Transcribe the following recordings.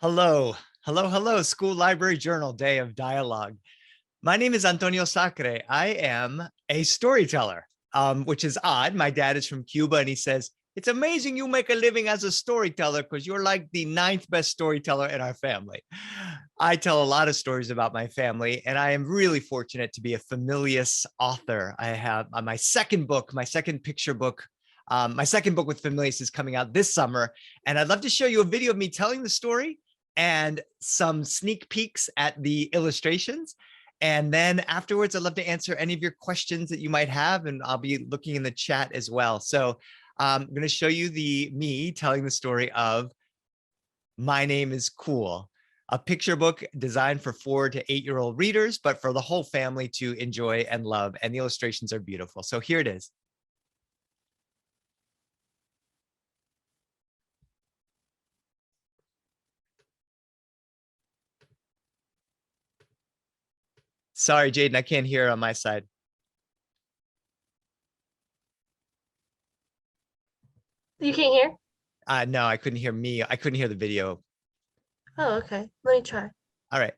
Hello, hello, School Library Journal Day of Dialogue. My name is Antonio Sacre. I am a storyteller, which is odd. My dad is from Cuba, and he says, it's amazing you make a living as a storyteller because you're like the ninth best storyteller in our family. I tell a lot of stories about my family, and I am really fortunate to be a Familius author. I have my second book, my second picture book. My second book with Familius is coming out this summer, and I'd love to show you a video of me telling the story and some sneak peeks at the illustrations. And then afterwards, I'd love to answer any of your questions that you might have, and I'll be looking in the chat as well. So I'm going to show you me telling the story of My Name is Cool, a picture book designed for 4 to 8-year-old readers, but for the whole family to enjoy and love. And the illustrations are beautiful. So here it is. Sorry, Jaden, I can't hear on my side. You can't hear? No, I couldn't hear me. I couldn't hear the video. Oh, okay. Let me try. All right.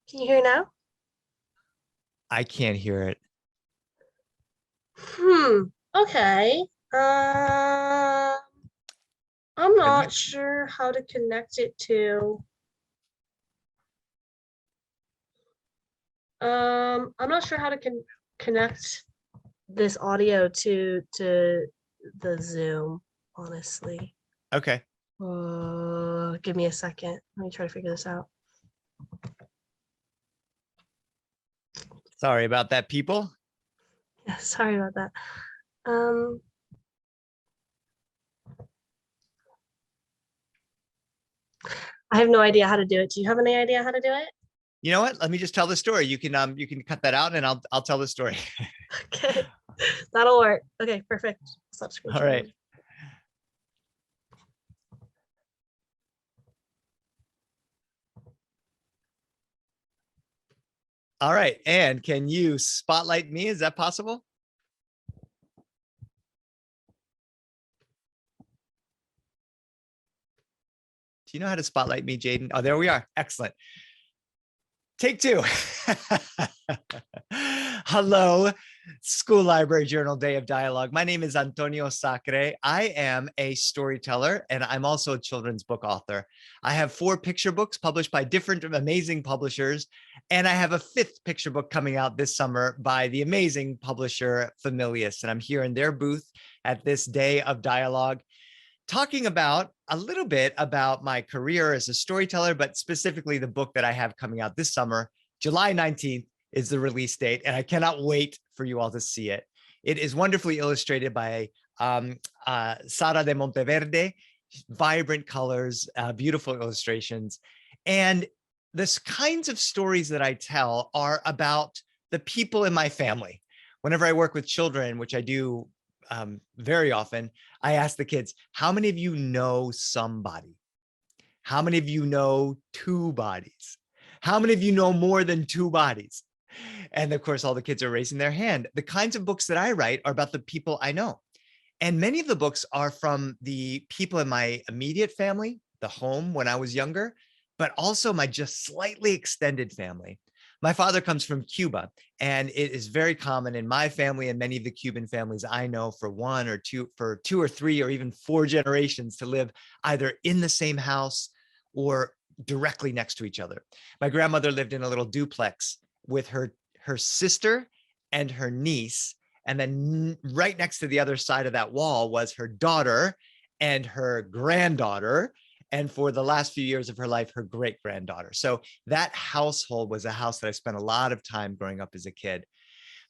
Can you hear now? I can't hear it. Okay. I'm not sure how to connect it to. I'm not sure how to connect this audio to the Zoom, honestly. Okay. Give me a second. Let me try to figure this out. Sorry about that, people. Yeah, sorry about that. I have no idea how to do it. Do you have any idea how to do it? You know what? Let me just tell the story. You can cut that out, and I'll tell the story. Okay, that'll work. Okay, perfect. Stop screen All right. All right. And can you spotlight me? Is that possible? Do you know how to spotlight me, Jaden? Oh, there we are. Excellent. Take two. Hello, School Library Journal Day of Dialogue. My name is Antonio Sacre. I am a storyteller, and I'm also a children's book author. I have 4 picture books published by different amazing publishers, and I have a 5th picture book coming out this summer by the amazing publisher Familius. And I'm here in their booth at this Day of Dialogue, talking about a little bit about my career as a storyteller, but specifically the book that I have coming out this summer. July 19th is the release date, and I cannot wait for you all to see it. It is wonderfully illustrated by Sara de Monteverde, vibrant colors, beautiful illustrations. And the kinds of stories that I tell are about the people in my family. Whenever I work with children, which I do very often, I ask the kids, how many of you know somebody? How many of you know 2 bodies? How many of you know more than 2 bodies? And of course, all the kids are raising their hand. The kinds of books that I write are about the people I know. And many of the books are from the people in my immediate family, the home when I was younger, but also my just slightly extended family. My father comes from Cuba, and it is very common in my family and many of the Cuban families I know for 1 or 2, for 2 or 3 or even 4 generations to live either in the same house or directly next to each other. My grandmother lived in a little duplex with her sister and her niece. And then right next to the other side of that wall was her daughter and her granddaughter. And for the last few years of her life, her great granddaughter. So that household was a house that I spent a lot of time growing up as a kid.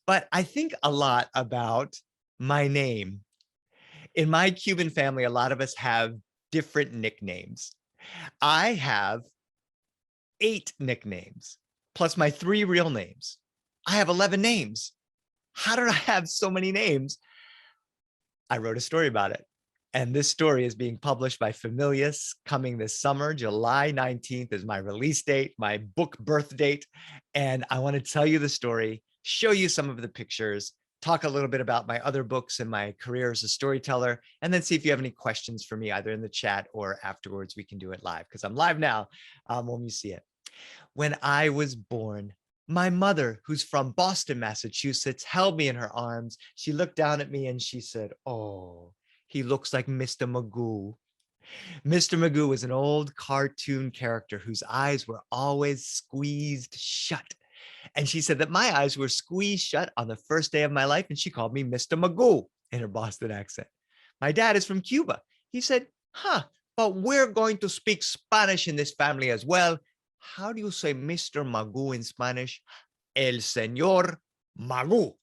But I think a lot about my name. In my Cuban family, a lot of us have different nicknames. I have 8 nicknames, plus my 3 real names. I have 11 names. How did I have so many names? I wrote a story about it. And this story is being published by Familius, coming this summer. July 19th is my release date, my book birth date. And I want to tell you the story, show you some of the pictures, talk a little bit about my other books and my career as a storyteller, and then see if you have any questions for me, either in the chat or afterwards. We can do it live because I'm live now when you see it. When I was born, my mother, who's from Boston, Massachusetts, held me in her arms. She looked down at me and she said, "Oh, he looks like Mr. Magoo." Mr. Magoo was an old cartoon character whose eyes were always squeezed shut. And she said that my eyes were squeezed shut on the first day of my life, and she called me Mr. Magoo in her Boston accent. My dad is from Cuba. He said, but we're going to speak Spanish in this family as well. How do you say Mr. Magoo in Spanish? El Señor Magoo.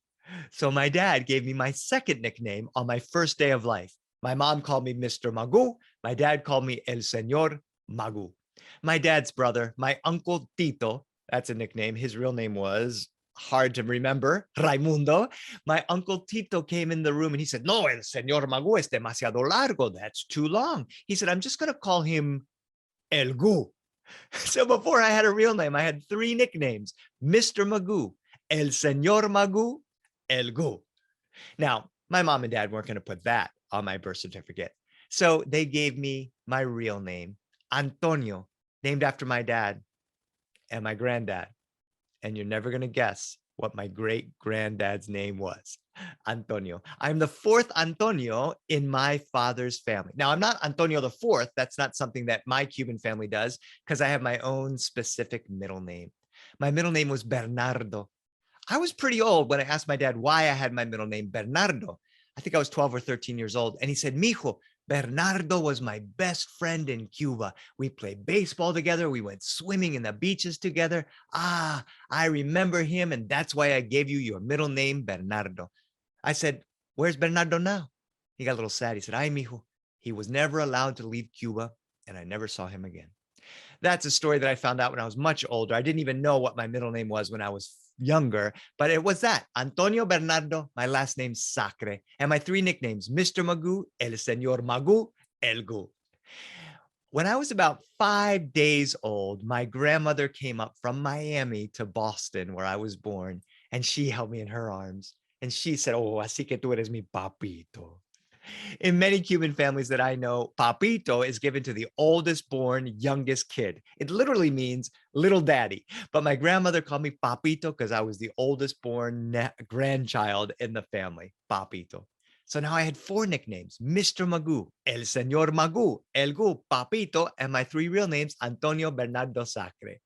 So my dad gave me my second nickname on my first day of life. My mom called me Mr. Magoo. My dad called me El Señor Magoo. My dad's brother, my uncle Tito, that's a nickname. His real name was hard to remember, Raimundo. My uncle Tito came in the room and he said, "No, el señor Magoo es demasiado largo. That's too long." He said, "I'm just going to call him El Goo." So before I had a real name, I had three nicknames: Mr. Magoo, El Señor Magoo, El Goo. Now, my mom and dad weren't going to put that on my birth certificate. So they gave me my real name, Antonio, named after my dad and my granddad. And you're never going to guess what my great granddad's name was. Antonio. I'm the fourth Antonio in my father's family. Now, I'm not Antonio the fourth. That's not something that my Cuban family does, because I have my own specific middle name. My middle name was Bernardo. I was pretty old when I asked my dad why I had my middle name Bernardo. I think I was 12 or 13 years old. And he said, "Mijo, Bernardo was my best friend in Cuba. We played baseball together. We went swimming in the beaches together. I remember him. And that's why I gave you your middle name, Bernardo." I said, "Where's Bernardo now?" He got a little sad. He said, "Ay, mijo, he was never allowed to leave Cuba, and I never saw him again." That's a story that I found out when I was much older. I didn't even know what my middle name was when I was younger, but it was that: Antonio Bernardo, my last name Sacre, and my three nicknames: Mr. Magoo, El Señor Magoo, El Goo. When I was about 5 days old, my grandmother came up from Miami to Boston, where I was born, and she held me in her arms. And she said, "Oh, así que tú eres mi papito." In many Cuban families that I know, papito is given to the oldest born, youngest kid. It literally means little daddy. But my grandmother called me papito because I was the oldest born grandchild in the family, papito. So now I had four nicknames: Mr. Magoo, El Señor Magoo, El Goo, Papito, and my three real names, Antonio Bernardo Sacre.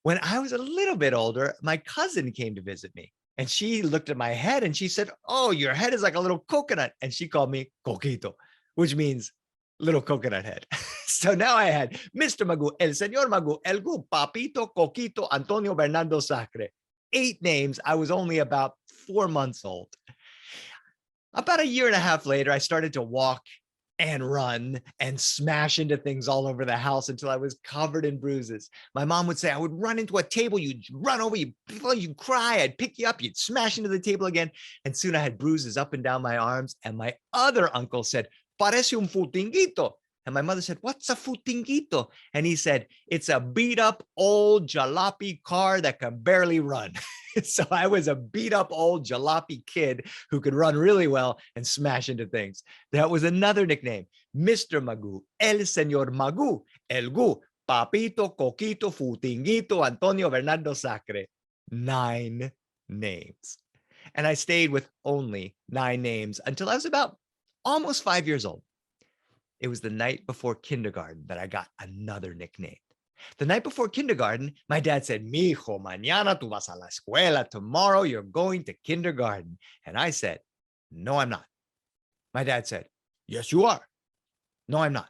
When I was a little bit older, my cousin came to visit me. And she looked at my head and she said, "Oh, your head is like a little coconut." And she called me Coquito, which means little coconut head. So now I had Mr. Magoo, El Señor Magoo, El Goo, Papito, Coquito, Antonio Bernardo Sacre. 8 names. I was only about 4 months old. About a year and a half later, I started to walk and run and smash into things all over the house until I was covered in bruises. My mom would say I would run into a table, you'd run over, you'd cry, I'd pick you up, you'd smash into the table again. And soon I had bruises up and down my arms. And my other uncle said, "Parece un futinguito." And my mother said, "What's a futinguito?" And he said, "It's a beat up old jalopy car that can barely run." So I was a beat up old jalopy kid who could run really well and smash into things. That was another nickname: Mr. Magoo, El Señor Magoo, El Goo, Papito, Coquito, Futinguito, Antonio Bernardo Sacre. 9 names. And I stayed with only 9 names until I was about almost 5 years old. It was the night before kindergarten that I got another nickname. The night before kindergarten, my dad said, "Mijo, mañana tú vas a la escuela. Tomorrow you're going to kindergarten." And I said, "No, I'm not." My dad said, "Yes, you are." "No, I'm not."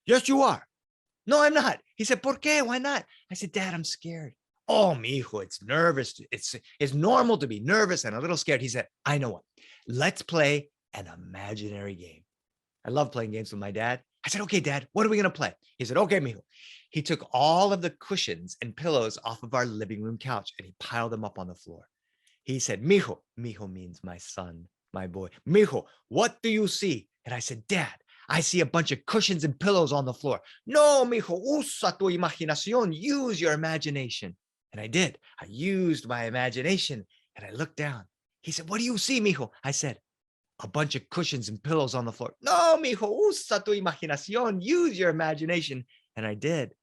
"Yes, you are." "No, I'm not." He said, "Por qué? Why not?" I said, "Dad, I'm scared." "Oh, mijo, it's nervous. It's normal to be nervous and a little scared." He said, "I know what. Let's play an imaginary game." I love playing games with my dad. I said, "Okay, Dad, what are we going to play?" He said, "Okay, mijo." He took all of the cushions and pillows off of our living room couch and he piled them up on the floor. He said, "Mijo," mijo means my son, my boy. "Mijo, what do you see?" And I said, "Dad, I see a bunch of cushions and pillows on the floor." "No, mijo, usa tu imaginación. Use your imagination." And I did. I used my imagination and I looked down He said, what do you see, mijo? I said, a bunch of cushions and pillows on the floor. No, mijo, usa tu imaginación. Use your imagination. And I did.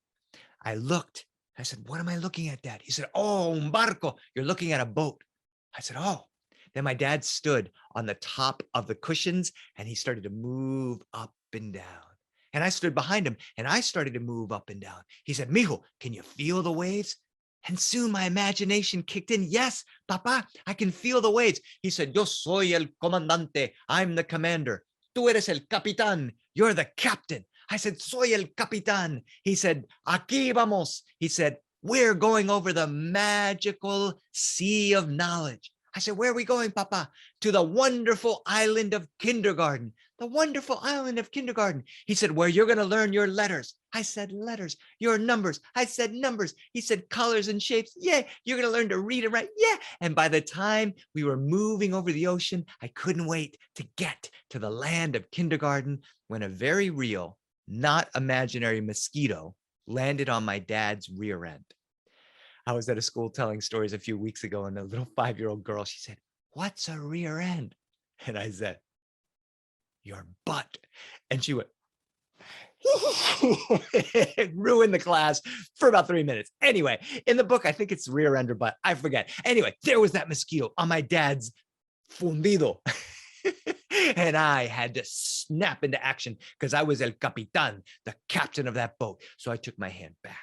I looked. I said, what am I looking at, Dad? He said, oh, un barco. You're looking at a boat. I said, oh. Then my dad stood on the top of the cushions and he started to move up and down. And I stood behind him and I started to move up and down. He said, mijo, can you feel the waves? And soon my imagination kicked in. Yes, Papa, I can feel the waves. He said, yo soy el comandante. I'm the commander. Tú eres el capitán. You're the captain. I said, soy el capitán. He said, aquí vamos. He said, we're going over the magical sea of knowledge. I said, where are we going, Papa? To the wonderful island of kindergarten. The wonderful island of kindergarten. He said, where you're going to learn your letters. I said, letters. Your numbers. I said, numbers. He said, colors and shapes. Yeah. You're going to learn to read and write. Yeah. And by the time we were moving over the ocean, I couldn't wait to get to the land of kindergarten when a very real, not imaginary mosquito landed on my dad's rear end. I was at a school telling stories a few weeks ago, and a little 5-year-old girl, she said, what's a rear end? And I said, your butt. And she went, it ruined the class for about 3 minutes. Anyway, in the book, I think it's rear end or butt. I forget. Anyway, there was that mosquito on my dad's fundido. And I had to snap into action because I was el capitán, the captain of that boat. So I took my hand back,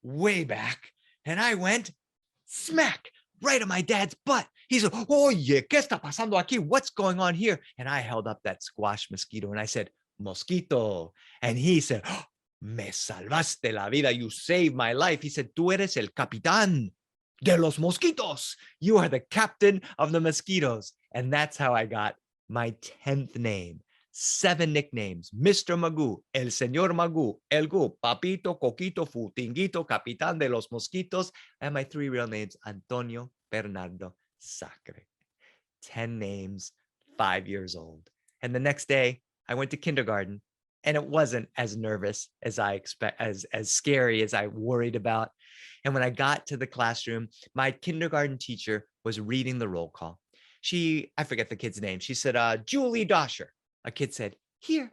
way back, and I went smack right on my dad's butt. He said, oye, ¿qué está pasando aquí? What's going on here? And I held up that squash mosquito and I said, mosquito. And he said, oh, me salvaste la vida. You saved my life. He said, tú eres el capitán de los mosquitos. You are the captain of the mosquitoes. And that's how I got my 10th name. 7 nicknames: Mr. Magoo, El Señor Magoo, El Gu, Papito, Coquito, Futinguito, Capitán de los Mosquitos, and my 3 real names, Antonio Bernardo Sacre. 10 names, 5 years old. And the next day, I went to kindergarten, and it wasn't as nervous as I expect, as scary as I worried about. And when I got to the classroom, my kindergarten teacher was reading the roll call. I forget the kid's name. She said, Julie Dosher. A kid said, here.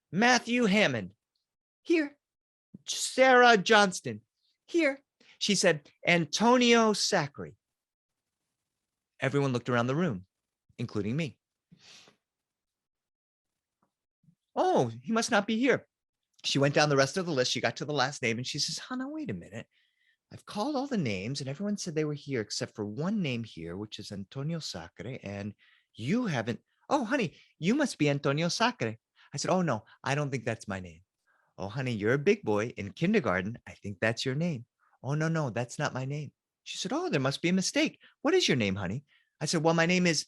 Matthew Hammond. Here. Sarah Johnston. Here. She said, Antonio Sacre. Everyone looked around the room, including me. Oh, he must not be here. She went down the rest of the list. She got to the last name and she says, Hannah, wait a minute. I've called all the names and everyone said they were here except for one name here, which is Antonio Sacre. And you haven't. Oh, honey, you must be Antonio Sacre. I said, oh, no, I don't think that's my name. Oh, honey, you're a big boy in kindergarten. I think that's your name. Oh, no, that's not my name. She said, oh, there must be a mistake. What is your name, honey? I said, well, my name is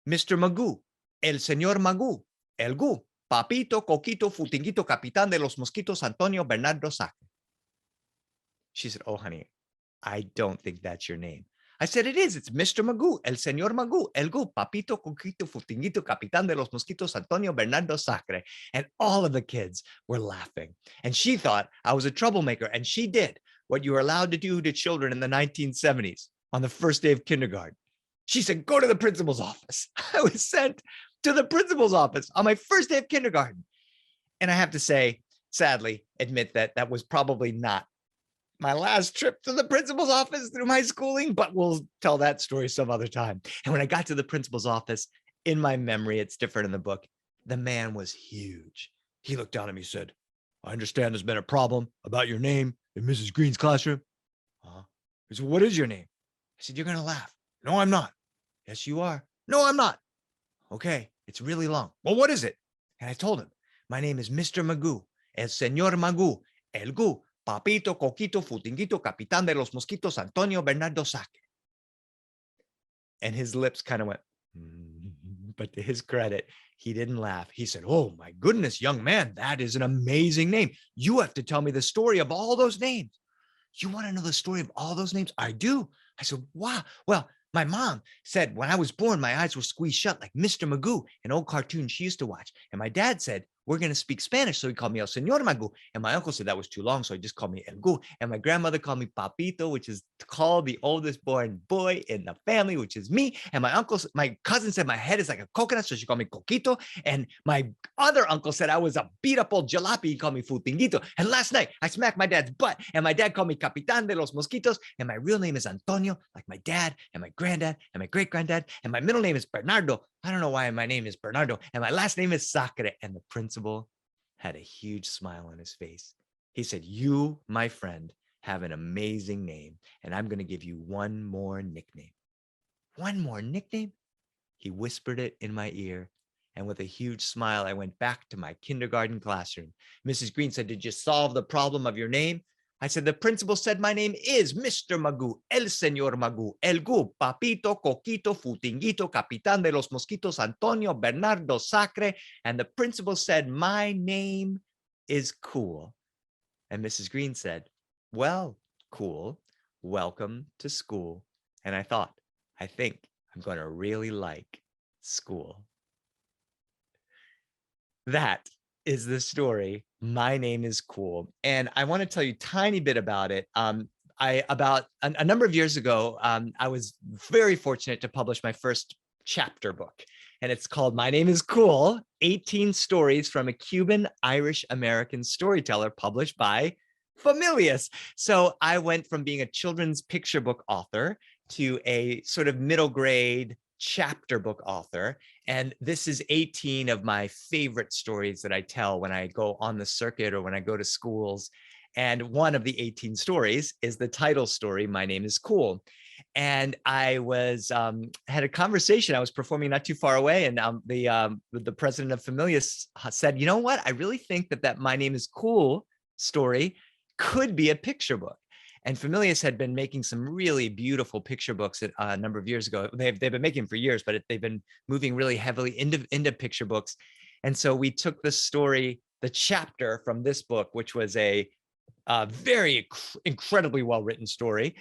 Mr. Magoo, El Señor Magoo, El Gu, Papito, Coquito, Futinguito, Capitán de los Mosquitos, Antonio Bernardo Sacre. She said, oh, honey, I don't think that's your name. I said, it is. It's Mr. Magoo, El Señor Magoo, El Gu, Papito, Coquito, Futinguito, Capitán de los Mosquitos, Antonio Bernardo Sacre. And all of the kids were laughing. And she thought I was a troublemaker. And she did what you were allowed to do to children in the 1970s on the first day of kindergarten. She said, go to the principal's office. I was sent to the principal's office on my first day of kindergarten. And I have to say, sadly, admit that that was probably not my last trip to the principal's office through my schooling, but we'll tell that story some other time. And when I got to the principal's office, in my memory, it's different in the book, the man was huge. He looked down at me and said, I understand there's been a problem about your name in Mrs. Green's classroom. He said, what is your name? I said, you're going to laugh. No, I'm not. Yes, you are. No, I'm not. Okay, it's really long. Well, what is it? And I told him, my name is Mr. Magoo, El Señor Magoo, El Gu, Papito, Coquito, Futinguito, Capitán de los Mosquitos, Antonio Bernardo Sacre. And his lips kind of went, but to his credit, he didn't laugh. He said, oh my goodness, young man, that is an amazing name. You have to tell me the story of all those names. You want to know the story of all those names? I do. I said, wow. Well, my mom said when I was born, my eyes were squeezed shut like Mr. Magoo, an old cartoon she used to watch. And my dad said, we're going to speak Spanish. So he called me El Señor Magu. And my uncle said that was too long. So he just called me El Gu. And my grandmother called me Papito, which is called the oldest born boy in the family, which is me. And my cousin said my head is like a coconut. So she called me Coquito. And my other uncle said I was a beat up old jalopy. He called me Futinguito. And last night I smacked my dad's butt. And my dad called me Capitan de los Mosquitos. And my real name is Antonio, like my dad and my granddad and my great granddad. And my middle name is Bernardo. I don't know why my name is Bernardo. And my last name is Sacre. And the principal had a huge smile on his face. He said, you, my friend, have an amazing name. And I'm going to give you one more nickname. One more nickname? He whispered it in my ear. And with a huge smile, I went back to my kindergarten classroom. Mrs. Green said, did you solve the problem of your name? I said, the principal said my name is Mr. Magu, El Señor Magu, El Gu, Papito, Coquito, Futinguito, Capitan de los Mosquitos, Antonio, Bernardo, Sacre. And the principal said, my name is Cool. And Mrs. Green said, well, Cool, welcome to school. And I thought, I think I'm going to really like school. That is the story. My name is Cool. And I want to tell you a tiny bit about it. About a number of years ago, I was very fortunate to publish my first chapter book. And it's called My Name is Cool, 18 Stories from a Cuban Irish American Storyteller, published by Familius. So I went from being a children's picture book author to a sort of middle grade chapter book author. And this is 18 of my favorite stories that I tell when I go on the circuit or when I go to schools. And one of the 18 stories is the title story, My Name is Cool. And I was had a conversation. I was performing not too far away, and the president of Familius said, "You know what? I really think that My Name is Cool story could be a picture book." And Familius had been making some really beautiful picture books a number of years ago. They've been making them for years, but they've been moving really heavily into picture books. And so we took the story, the chapter from this book, which was a very incredibly well-written story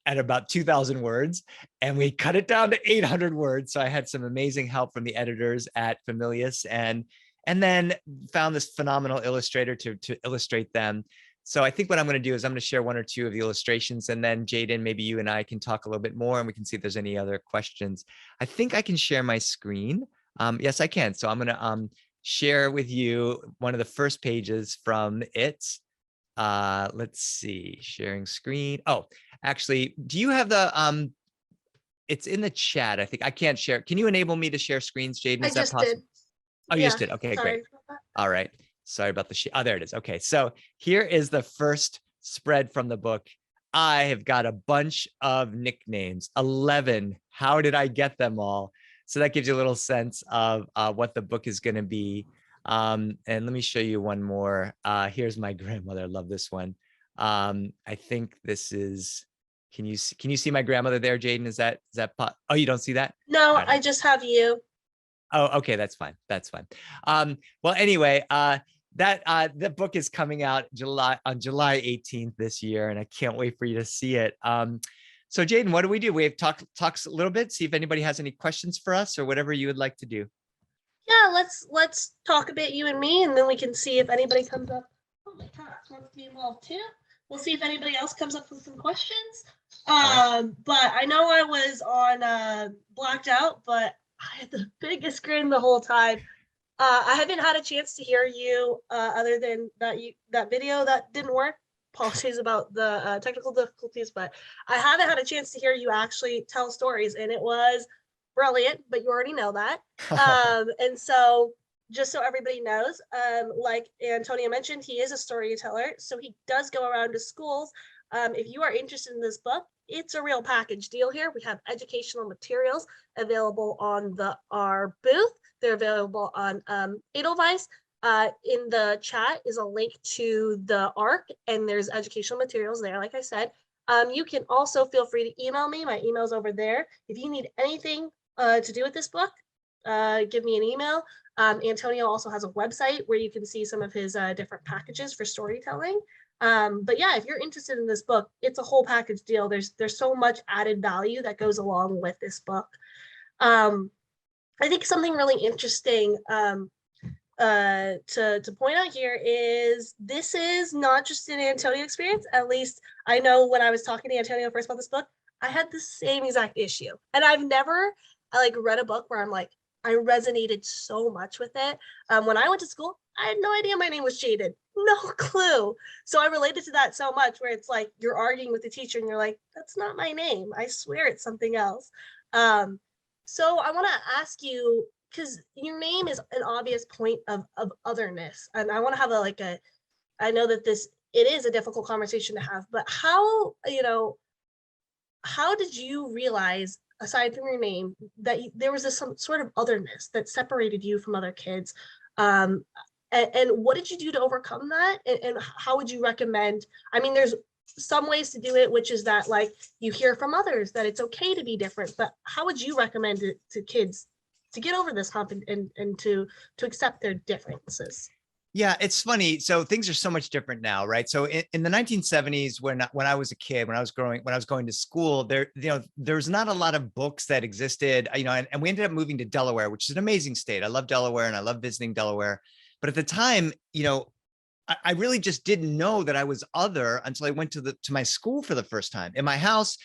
at about 2,000 words, and we cut it down to 800 words. So I had some amazing help from the editors at Familius, and then found this phenomenal illustrator to illustrate them. So I think what I'm going to do is I'm going to share one or two of the illustrations, and then Jaden, maybe you and I can talk a little bit more and we can see if there's any other questions. I think I can share my screen. Yes, I can. So I'm going to share with you one of the first pages from it. Let's see, sharing screen. Oh, actually, do you have the, it's in the chat. I think I can't share. Can you enable me to share screens, Jaden? Is that possible? Oh, you just did. Okay, great. All right. Sorry about the sheet. Oh, there it is. Okay, so here is the first spread from the book. I have got a bunch of nicknames, 11. How did I get them all? So that gives you a little sense of what the book is going to be. And let me show you one more. Here's my grandmother. I love this one. I think this is, can you see my grandmother there, Jaden? Is that oh, you don't see that? No, I just have you. Oh, okay, that's fine. That's fine. Well, anyway, the book is coming out on July 18th this year, and I can't wait for you to see it. So Jaden, what do? We have talks a little bit, see if anybody has any questions for us or whatever you would like to do. Yeah, let's talk a bit, you and me, and then we can see if anybody comes up. Oh my gosh, wants to be involved too. We'll see if anybody else comes up with some questions. But I know I was on blacked out, but I had the biggest screen the whole time. I haven't had a chance to hear you other than that video that didn't work. Apologies about the technical difficulties, but I haven't had a chance to hear you actually tell stories, and it was brilliant, but you already know that. And so just so everybody knows, like Antonio mentioned, he is a storyteller, so he does go around to schools. If you are interested in this book, it's a real package deal here. We have educational materials available on our booth. They're available on Edelweiss. In the chat is a link to the ARC, and there's educational materials there, like I said. You can also feel free to email me. My email's over there. If you need anything to do with this book, give me an email. Antonio also has a website where you can see some of his different packages for storytelling. But yeah, if you're interested in this book, it's a whole package deal. There's so much added value that goes along with this book. I think something really interesting to point out here is this is not just an Antonio experience. At least I know when I was talking to Antonio first about this book, I had the same exact issue. And I've never like read a book where I'm like, I resonated so much with it. When I went to school, I had no idea my name was Jaden. No clue. So I related to that so much where it's like you're arguing with the teacher and you're like, that's not my name. I swear it's something else. So I want to ask you, because your name is an obvious point of otherness. And I want to have I know that it is a difficult conversation to have, but how did you realize, aside from your name, that there was some sort of otherness that separated you from other kids? And what did you do to overcome that? And how would you recommend? I mean, there's some ways to do it, which is that like you hear from others that it's okay to be different, but how would you recommend it to kids to get over this hump and to accept their differences? Yeah, it's funny. So things are so much different now, right? So in the 1970s, when I was a kid, when I was going to school, there was not a lot of books that existed, and we ended up moving to Delaware, which is an amazing state. I love Delaware and I love visiting Delaware. But at the time, I really just didn't know that I was other until I went to my school for the first time. In my house,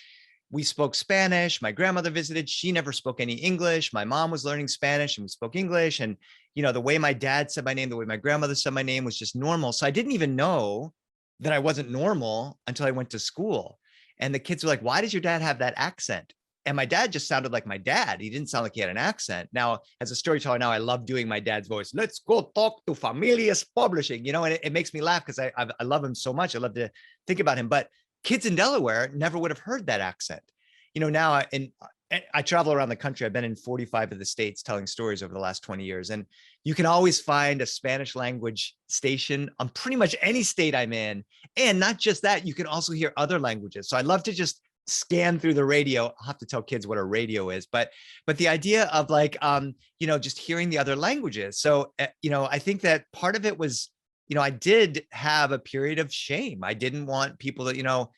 we spoke Spanish. My grandmother visited. She never spoke any English. My mom was learning Spanish and we spoke English. And, the way my dad said my name, the way my grandmother said my name was just normal. So I didn't even know that I wasn't normal until I went to school. And the kids were like, why does your dad have that accent? And my dad just sounded like my dad. He didn't sound like he had an accent. Now, as a storyteller now, I love doing my dad's voice. Let's go talk to Familias Publishing, and it makes me laugh because I love him so much. I love to think about him. But kids in Delaware never would have heard that accent. Now I travel around the country. I've been in 45 of the states telling stories over the last 20 years. And you can always find a Spanish language station on pretty much any state I'm in. And not just that, you can also hear other languages. So I love to just scan through the radio. I'll have to tell kids what a radio is, but the idea of like, just hearing the other languages. So, I think that part of it was, I did have a period of shame. I didn't want people that,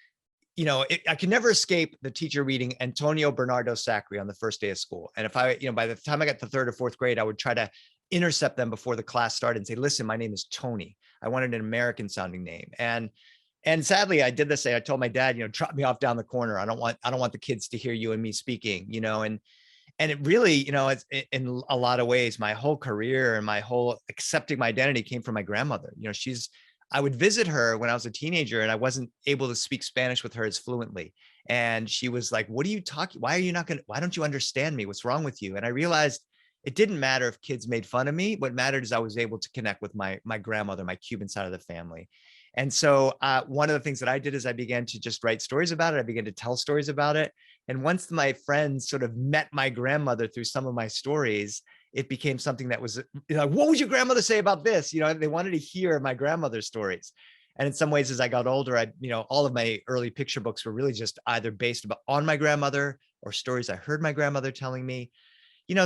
I could never escape the teacher reading Antonio Bernardo Sacre on the first day of school. And if by the time I got to third or fourth grade, I would try to intercept them before the class started and say, listen, my name is Tony. I wanted an American sounding name. And sadly, I did this. I told my dad, drop me off down the corner. I don't want the kids to hear you and me speaking, and it really, it's in a lot of ways, my whole career and my whole accepting my identity came from my grandmother. I would visit her when I was a teenager and I wasn't able to speak Spanish with her as fluently. And she was like, what are you talking? Why don't you understand me? What's wrong with you? And I realized it didn't matter if kids made fun of me. What mattered is I was able to connect with my grandmother, my Cuban side of the family. And so one of the things that I did is I began to just write stories about it. I began to tell stories about it. And once my friends sort of met my grandmother through some of my stories, it became something that was like, what would your grandmother say about this? They wanted to hear my grandmother's stories. And in some ways, as I got older, all of my early picture books were really just either based on my grandmother or stories I heard my grandmother telling me.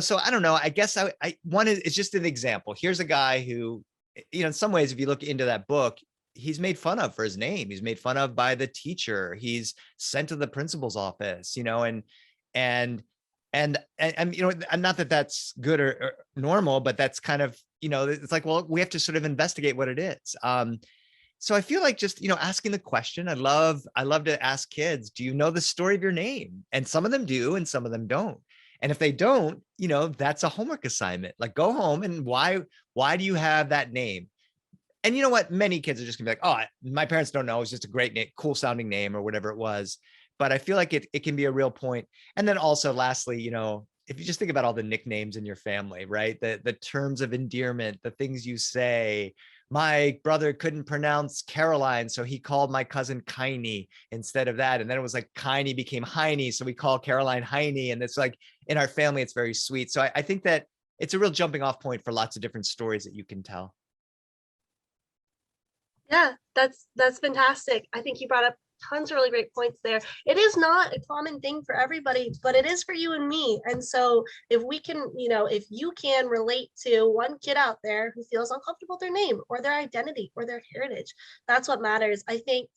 So I don't know. I guess it's just an example. Here's a guy who, in some ways, if you look into that book, he's made fun of for his name. He's made fun of by the teacher. He's sent to the principal's office, and not that that's good or normal, but that's kind of, it's like, well, we have to sort of investigate what it is. So I feel like just, asking the question. I love to ask kids, do you know the story of your name? And some of them do, and some of them don't. And if they don't, that's a homework assignment. Like, go home and why do you have that name? And you know what? Many kids are just gonna be like, oh, my parents don't know. It's just a great name, cool sounding name or whatever it was. But I feel like it can be a real point. And then also lastly, if you just think about all the nicknames in your family, right? The terms of endearment, the things you say. My brother couldn't pronounce Caroline, so he called my cousin Kiney instead of that. And then it was like Kiney became Heine, so we call Caroline Heine. And it's like in our family, it's very sweet. So I think that it's a real jumping off point for lots of different stories that you can tell. Yeah, that's fantastic. I think you brought up tons of really great points there. It is not a common thing for everybody, but it is for you and me. And so if we can, if you can relate to one kid out there who feels uncomfortable with their name or their identity or their heritage, that's what matters. I think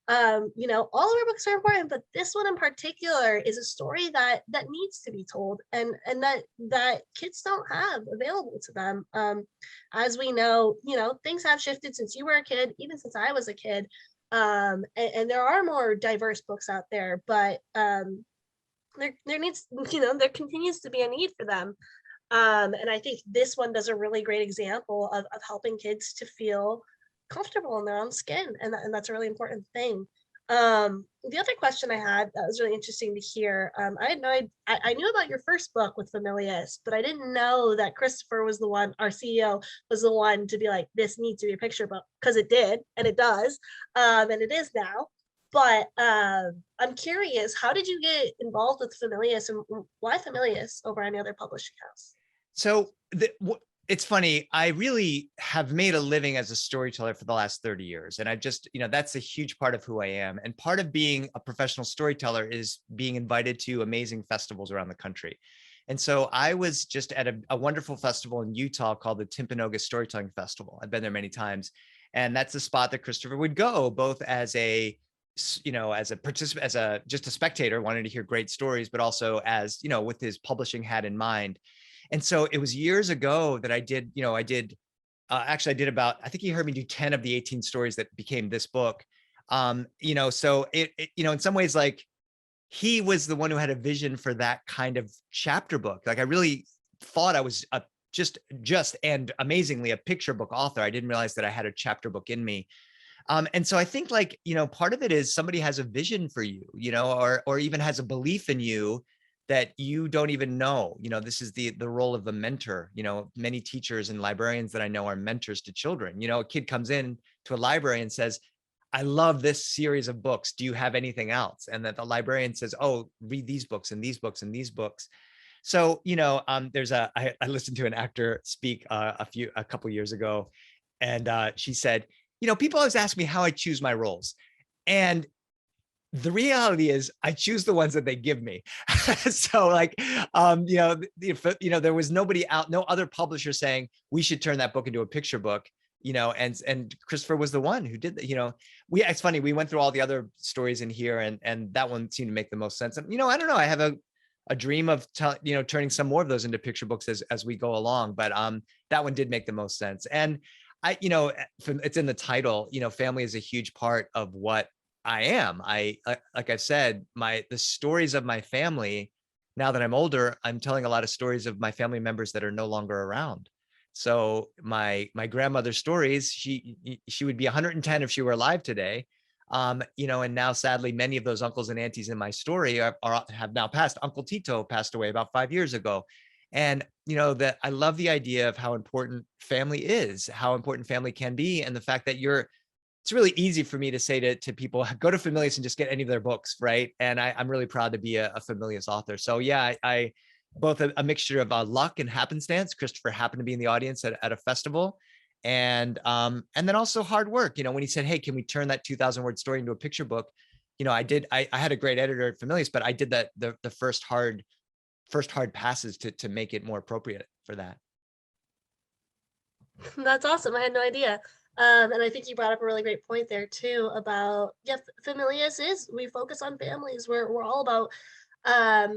All of our books are important, but this one in particular is a story that needs to be told, and that kids don't have available to them. As we know, things have shifted since you were a kid, even since I was a kid. And there are more diverse books out there, but there needs, there continues to be a need for them. And I think this one does a really great example of helping kids to feel comfortable in their own skin. And that's a really important thing. The other question I had that was really interesting to hear, I had no idea, I knew about your first book with Familius, but I didn't know that Christopher was the one, our CEO was the one to be like, this needs to be a picture book, because it did, and it does, and it is now. But I'm curious, how did you get involved with Familius, and why Familius over any other publishing house? So it's funny. I really have made a living as a storyteller for the last 30 years. And I just, that's a huge part of who I am. And part of being a professional storyteller is being invited to amazing festivals around the country. And so I was just at a wonderful festival in Utah called the Timpanogos Storytelling Festival. I've been there many times. And that's the spot that Christopher would go, both as as a participant, just a spectator wanting to hear great stories, but also as, with his publishing hat in mind. And so it was years ago that I did actually I did about, I think he heard me do 10 of the 18 stories that became this book. So it in some ways, like, he was the one who had a vision for that kind of chapter book. Like, I really thought I was just and amazingly a picture book author. I didn't realize that I had a chapter book in me. And so I think, like, part of it is somebody has a vision for you, or even has a belief in you that you don't even know. This is the role of the mentor. Many teachers and librarians that I know are mentors to children. A kid comes in to a library and says, I love this series of books. Do you have anything else? And that the librarian says, oh, read these books and these books and these books. So, I listened to an actor speak a couple years ago, and she said, people always ask me how I choose my roles. And the reality is I choose the ones that they give me. So, like, there was nobody out, no other publisher saying we should turn that book into a picture book, and Christopher was the one who did that. It's funny, we went through all the other stories in here, and that one seemed to make the most sense. And, I don't know, I have a dream of turning some more of those into picture books as we go along. But that one did make the most sense. And it's in the title, family is a huge part of what I am. Like I've said, the stories of my family, now that I'm older, I'm telling a lot of stories of my family members that are no longer around. So my grandmother's stories, she would be 110 if she were alive today. And now sadly, many of those uncles and aunties in my story have now passed. Uncle Tito passed away about 5 years ago. And, that I love the idea of how important family is, how important family can be. And the fact that it's really easy for me to say to people, go to Familius and just get any of their books, right? And I'm really proud to be a Familius author. So yeah, I both a mixture of luck and happenstance. Christopher happened to be in the audience at a festival, and then also hard work. When he said, hey, can we turn that 2,000 word story into a picture book? I had a great editor at Familius, but I did that the first hard passes to make it more appropriate for that. That's awesome. I had no idea. And I think you brought up a really great point there too about, yeah, Familius is, we focus on families. We're all about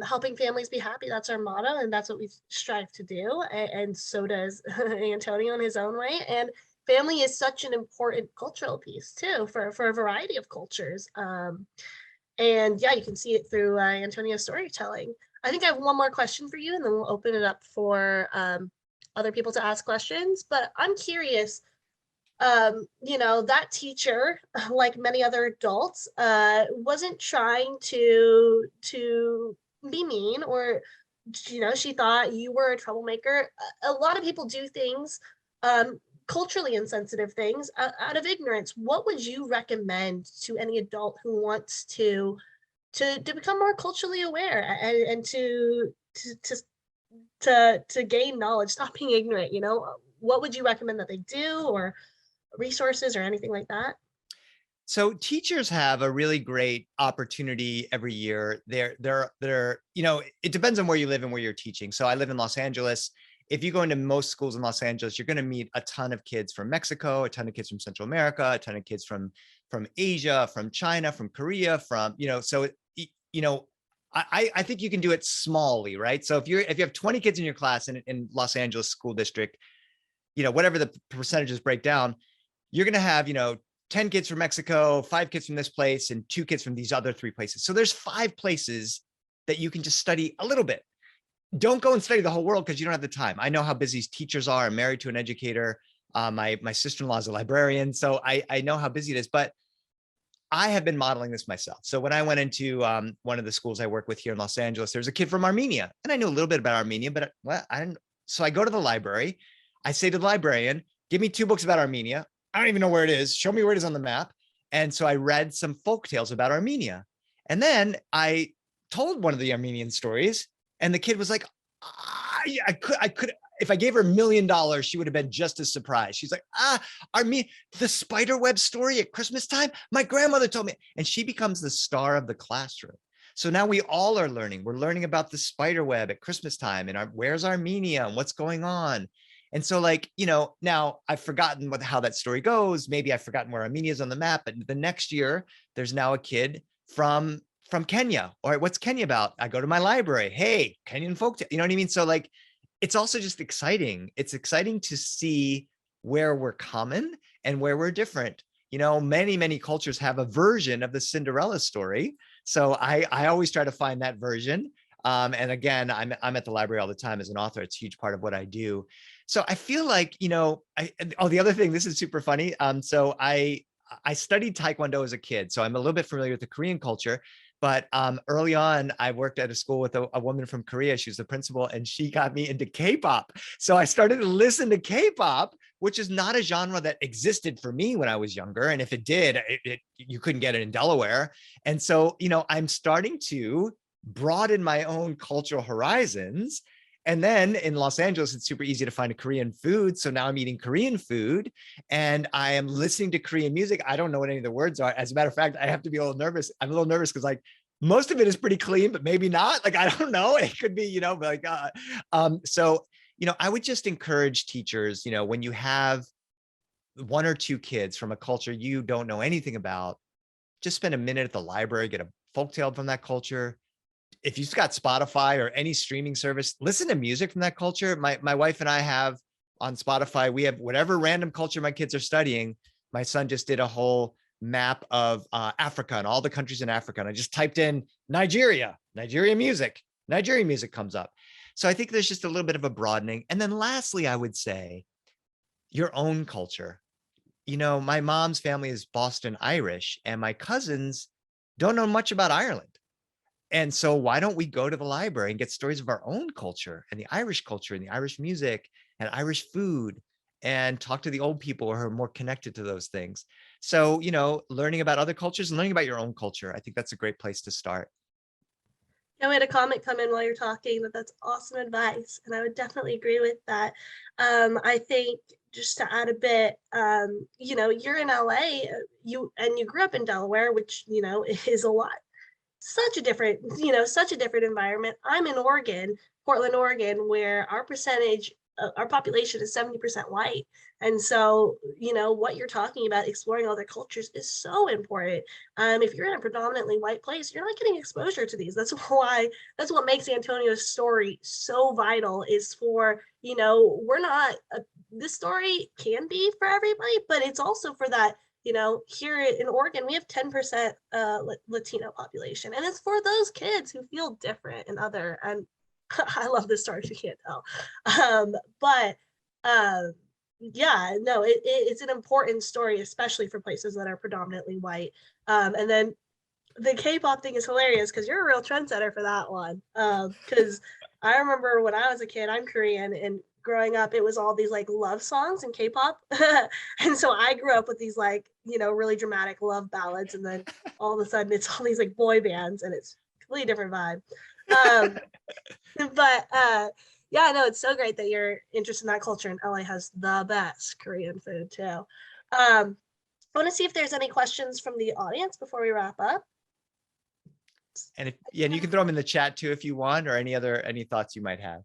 helping families be happy. That's our motto, and that's what we strive to do. And so does Antonio in his own way. And family is such an important cultural piece too for a variety of cultures. And yeah, you can see it through Antonio's storytelling. I think I have one more question for you, and then we'll open it up for other people to ask questions. But I'm curious, that teacher, like many other adults, wasn't trying to be mean, or she thought you were a troublemaker. A lot of people do things, culturally insensitive things, out of ignorance. What would you recommend to any adult who wants to become more culturally aware, and to gain knowledge, stop being ignorant? What would you recommend that they do, or resources or anything like that? So teachers have a really great opportunity every year. It depends on where you live and where you're teaching. So I live in Los Angeles. if you go into most schools in Los Angeles, you're going to meet a ton of kids from Mexico, a ton of kids from Central America, a ton of kids from Asia, from China, from Korea, from, so, I think you can do it smallly, right? So if you have 20 kids in your class in Los Angeles school district, whatever the percentages break down, you're going to have, 10 kids from Mexico, 5 kids from this place, and 2 kids from these other 3 places. So there's 5 places that you can just study a little bit. Don't go and study the whole world because you don't have the time. I know how busy teachers are. I'm married to an educator. My sister-in-law is a librarian, so I know how busy it is. But I have been modeling this myself. So when I went into one of the schools I work with here in Los Angeles, there's a kid from Armenia, and I knew a little bit about Armenia, but I didn't. So I go to the library. I say to the librarian, "Give me 2 books about Armenia. I don't even know where it is. Show me where it is on the map." And so I read some folk tales about Armenia, and then I told one of the Armenian stories. And the kid was like, I could, if I gave her $1 million, she would have been just as surprised. She's like, the spider web story at Christmas time. My grandmother told me, and she becomes the star of the classroom. So now we all are learning. We're learning about the spider web at Christmas time and where's Armenia and what's going on. And so now I've forgotten how that story goes. Maybe I've forgotten where Armenia is on the map, but the next year there's now a kid from Kenya. All right, what's Kenya about? I go to my library. Hey, Kenyan folk, you know what I mean? So it's also just exciting. It's exciting to see where we're common and where we're different. Many, many cultures have a version of the Cinderella story. So I always try to find that version. And again, I'm at the library all the time as an author. It's a huge part of what I do. So I feel like, the other thing, this is super funny. So I studied Taekwondo as a kid. So I'm a little bit familiar with the Korean culture. But early on, I worked at a school with a woman from Korea. She was the principal, and she got me into K-pop. So I started to listen to K-pop, which is not a genre that existed for me when I was younger. And if it did, you couldn't get it in Delaware. And so, I'm starting to broaden my own cultural horizons. And then in Los Angeles, it's super easy to find a Korean food. So now I'm eating Korean food and I am listening to Korean music. I don't know what any of the words are. As a matter of fact, I have to be a little nervous. I'm a little nervous because most of it is pretty clean, but maybe not. I don't know. It could be, so, I would just encourage teachers, when you have 1 or 2 kids from a culture you don't know anything about, just spend a minute at the library, get a folktale from that culture. If you've got Spotify or any streaming service, listen to music from that culture. My wife and I have on Spotify, we have whatever random culture my kids are studying. My son just did a whole map of Africa and all the countries in Africa. And I just typed in Nigerian music comes up. So I think there's just a little bit of a broadening. And then lastly, I would say your own culture. My mom's family is Boston Irish and my cousins don't know much about Ireland. And so why don't we go to the library and get stories of our own culture and the Irish culture and the Irish music and Irish food and talk to the old people who are more connected to those things. So, learning about other cultures and learning about your own culture, I think that's a great place to start. I had a comment come in while you're talking that's awesome advice. And I would definitely agree with that. I think just to add a bit, you're in LA, you grew up in Delaware, which, is a lot. Such a different environment. I'm in Oregon, Portland, Oregon, where our population is 70% white. And so, what you're talking about, exploring other cultures is so important. If you're in a predominantly white place, you're not getting exposure to these. That's what makes Antonio's story so vital is for, this story can be for everybody, but it's also for that here in Oregon, we have 10% Latino population, and it's for those kids who feel different and other. And I love this story if you can't tell. It's an important story, especially for places that are predominantly white. And then the K-pop thing is hilarious because you're a real trendsetter for that one. Because I remember when I was a kid, I'm Korean, and growing up, it was all these love songs and K-pop. And so I grew up with these really dramatic love ballads. And then all of a sudden it's all these boy bands and it's a completely different vibe. It's so great that you're interested in that culture, and LA has the best Korean food too. I want to see if there's any questions from the audience before we wrap up. And and you can throw them in the chat too if you want, or any thoughts you might have.